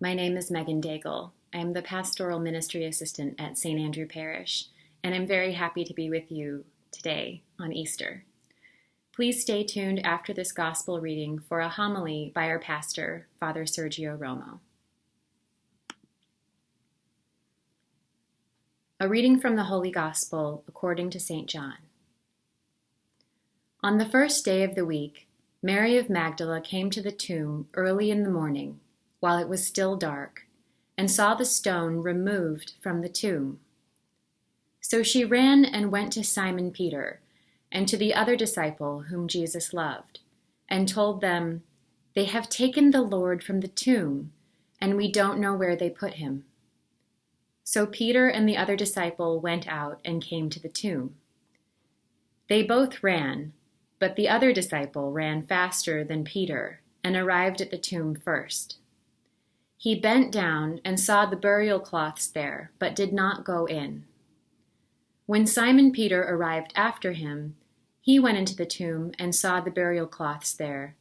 My name is Megan Daigle. I am the Pastoral Ministry Assistant at St. Andrew Parish, and I'm very happy to be with you today on Easter. Please stay tuned after this Gospel reading for a homily by our pastor, Father Sergio Romo. A reading from the Holy Gospel according to St. John. On the first day of the week, Mary of Magdala came to the tomb early in the morning, while it was still dark, and saw the stone removed from the tomb. So she ran and went to Simon Peter and to the other disciple whom Jesus loved, and told them, "They have taken the Lord from the tomb, and we don't know where they put him." So Peter and the other disciple went out and came to the tomb. They both ran, but the other disciple ran faster than Peter and arrived at the tomb first. He bent down and saw the burial cloths there, but did not go in. When Simon Peter arrived after him, he went into the tomb and saw the burial cloths there,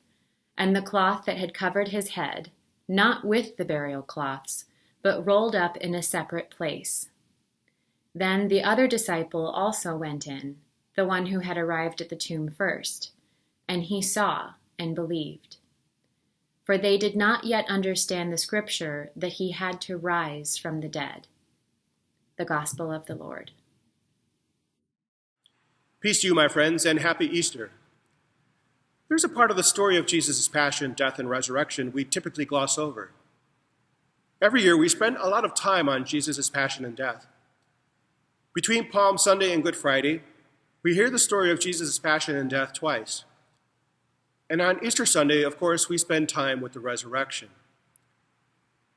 and the cloth that had covered his head, not with the burial cloths, but rolled up in a separate place. Then the other disciple also went in, the one who had arrived at the tomb first, and he saw and believed. For they did not yet understand the scripture that he had to rise from the dead. The Gospel of the Lord. Peace to you, my friends, and happy Easter. There's a part of the story of Jesus' passion, death, and resurrection we typically gloss over. Every year, we spend a lot of time on Jesus' passion and death. Between Palm Sunday and Good Friday, we hear the story of Jesus' passion and death twice. And on Easter Sunday, of course, we spend time with the resurrection.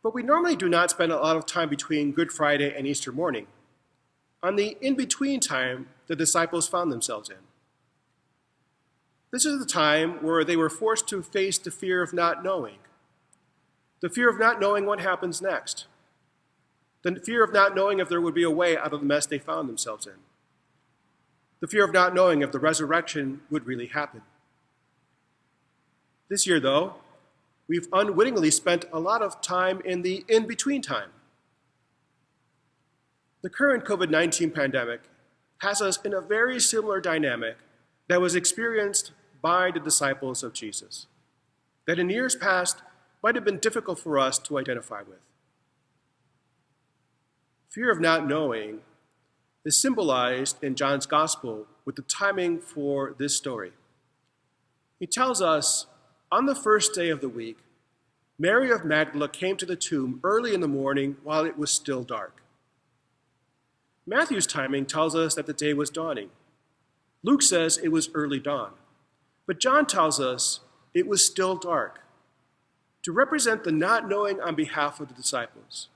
But we normally do not spend a lot of time between Good Friday and Easter morning, on the in-between time the disciples found themselves in. This is the time where they were forced to face the fear of not knowing, the fear of not knowing what happens next, the fear of not knowing if there would be a way out of the mess they found themselves in, the fear of not knowing if the resurrection would really happen. This year, though, we've unwittingly spent a lot of time in the in-between time. The current COVID-19 pandemic has us in a very similar dynamic that was experienced by the disciples of Jesus, that in years past might have been difficult for us to identify with. Fear of not knowing is symbolized in John's Gospel with the timing for this story. He tells us, on the first day of the week, Mary of Magdala came to the tomb early in the morning while it was still dark. Matthew's timing tells us that the day was dawning. Luke says it was early dawn. But John tells us it was still dark, to represent the not knowing on behalf of the disciples.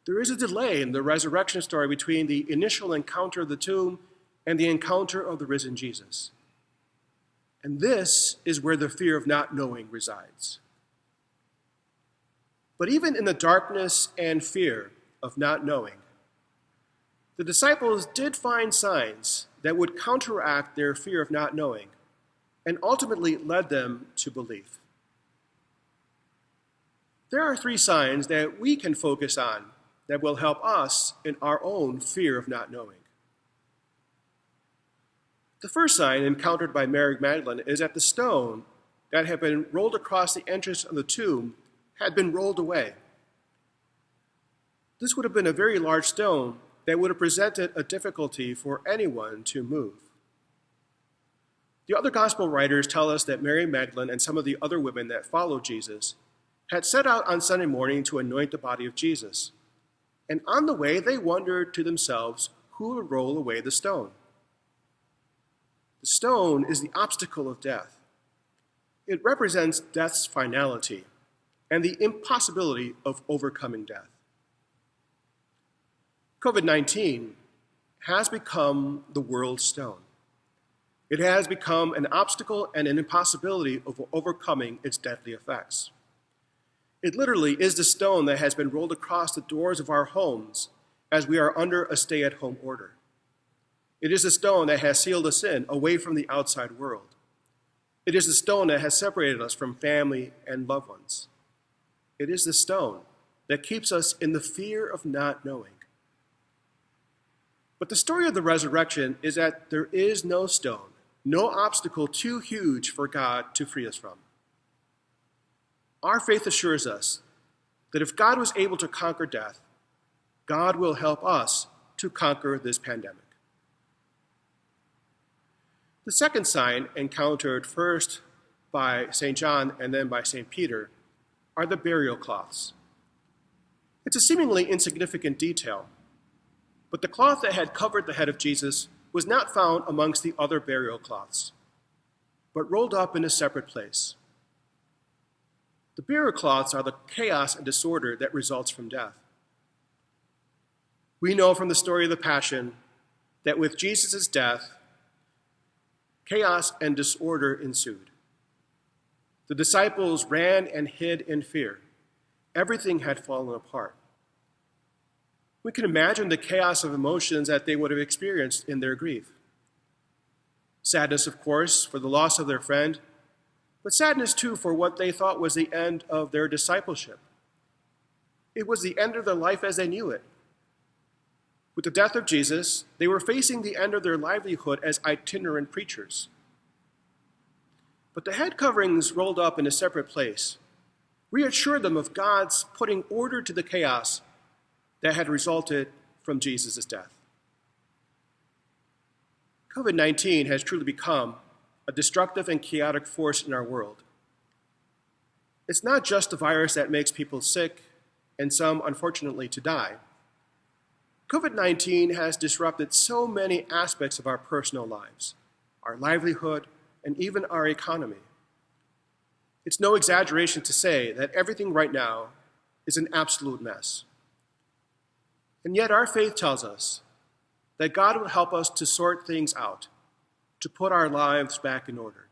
There is a delay in the resurrection story between the initial encounter of the tomb and the encounter of the risen Jesus. And this is where the fear of not knowing resides. But even in the darkness and fear of not knowing, the disciples did find signs that would counteract their fear of not knowing and ultimately led them to belief. There are 3 signs that we can focus on that will help us in our own fear of not knowing. The first sign encountered by Mary Magdalene is that the stone that had been rolled across the entrance of the tomb had been rolled away. This would have been a very large stone that would have presented a difficulty for anyone to move. The other gospel writers tell us that Mary Magdalene and some of the other women that followed Jesus had set out on Sunday morning to anoint the body of Jesus. And on the way, they wondered to themselves who would roll away the stone. The stone is the obstacle of death. It represents death's finality and the impossibility of overcoming death. COVID-19 has become the world's stone. It has become an obstacle and an impossibility of overcoming its deadly effects. It literally is the stone that has been rolled across the doors of our homes as we are under a stay-at-home order. It is the stone that has sealed us in away from the outside world. It is the stone that has separated us from family and loved ones. It is the stone that keeps us in the fear of not knowing. But the story of the resurrection is that there is no stone, no obstacle too huge for God to free us from. Our faith assures us that if God was able to conquer death, God will help us to conquer this pandemic. The second sign, encountered first by St. John and then by St. Peter, are the burial cloths. It's a seemingly insignificant detail, but the cloth that had covered the head of Jesus was not found amongst the other burial cloths, but rolled up in a separate place. The burial cloths are the chaos and disorder that results from death. We know from the story of the Passion that with Jesus' death, chaos and disorder ensued. The disciples ran and hid in fear. Everything had fallen apart. We can imagine the chaos of emotions that they would have experienced in their grief. Sadness, of course, for the loss of their friend, but sadness too for what they thought was the end of their discipleship. It was the end of their life as they knew it. With the death of Jesus, they were facing the end of their livelihood as itinerant preachers. But the head coverings rolled up in a separate place reassured them of God's putting order to the chaos that had resulted from Jesus' death. COVID-19 has truly become a destructive and chaotic force in our world. It's not just a virus that makes people sick and some, unfortunately, to die. COVID-19 has disrupted so many aspects of our personal lives, our livelihood, and even our economy. It's no exaggeration to say that everything right now is an absolute mess. And yet our faith tells us that God will help us to sort things out, to put our lives back in order.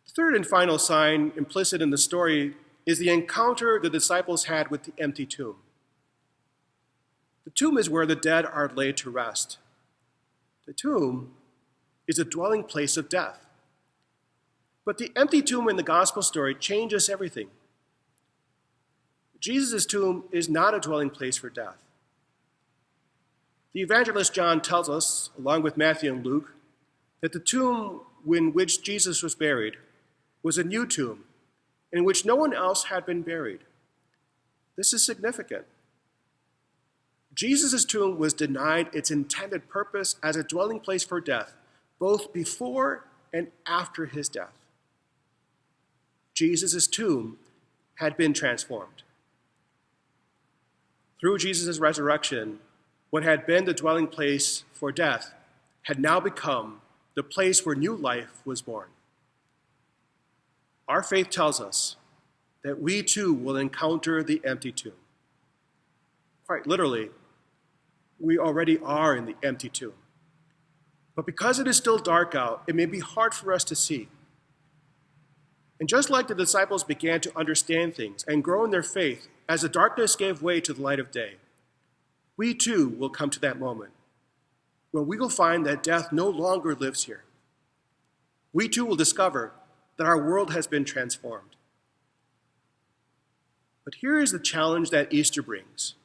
The third and final sign implicit in the story is the encounter the disciples had with the empty tomb. The tomb is where the dead are laid to rest. The tomb is a dwelling place of death. But the empty tomb in the gospel story changes everything. Jesus' tomb is not a dwelling place for death. The evangelist John tells us, along with Matthew and Luke, that the tomb in which Jesus was buried was a new tomb in which no one else had been buried. This is significant. Jesus' tomb was denied its intended purpose as a dwelling place for death, both before and after his death. Jesus' tomb had been transformed. Through Jesus' resurrection, what had been the dwelling place for death had now become the place where new life was born. Our faith tells us that we too will encounter the empty tomb. Quite literally, we already are in the empty tomb. But because it is still dark out, it may be hard for us to see. And just like the disciples began to understand things and grow in their faith as the darkness gave way to the light of day, we too will come to that moment when we will find that death no longer lives here. We too will discover that our world has been transformed. But here is the challenge that Easter brings.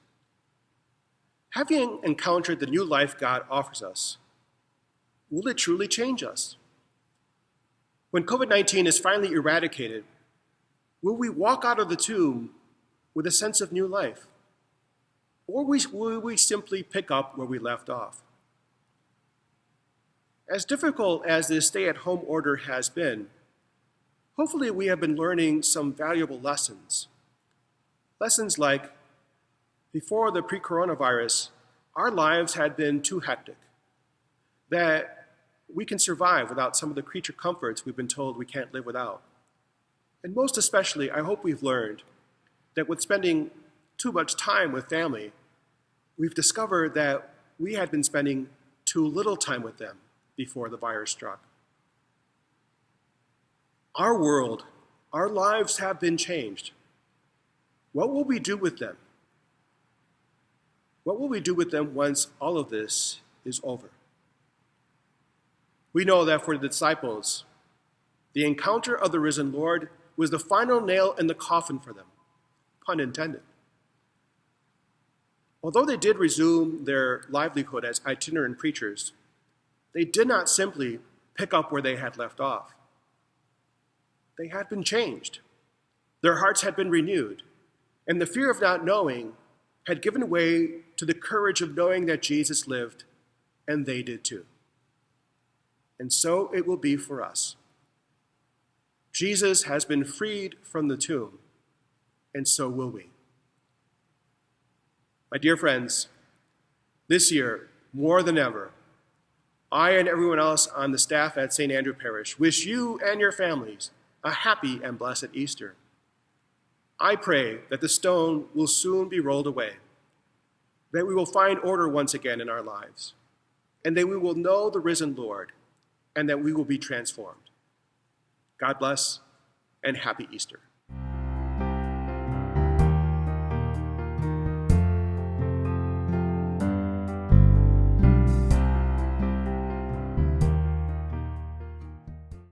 Having encountered the new life God offers us, will it truly change us? When COVID-19 is finally eradicated, will we walk out of the tomb with a sense of new life? Or will we simply pick up where we left off? As difficult as this stay-at-home order has been, hopefully we have been learning some valuable lessons. Lessons like, before the pre-coronavirus, our lives had been too hectic, that we can survive without some of the creature comforts we've been told we can't live without. And most especially, I hope we've learned that with spending too much time with family, we've discovered that we had been spending too little time with them before the virus struck. Our world, our lives have been changed. What will we do with them? What will we do with them once all of this is over? We know that for the disciples, the encounter of the risen Lord was the final nail in the coffin for them, pun intended. Although they did resume their livelihood as itinerant preachers, they did not simply pick up where they had left off. They had been changed. Their hearts had been renewed, and the fear of not knowing had given way to the courage of knowing that Jesus lived, and they did too. And so it will be for us. Jesus has been freed from the tomb, and so will we. My dear friends, this year, more than ever, I and everyone else on the staff at St. Andrew Parish wish you and your families a happy and blessed Easter. I pray that the stone will soon be rolled away, that we will find order once again in our lives, and that we will know the risen Lord, and that we will be transformed. God bless, and happy Easter.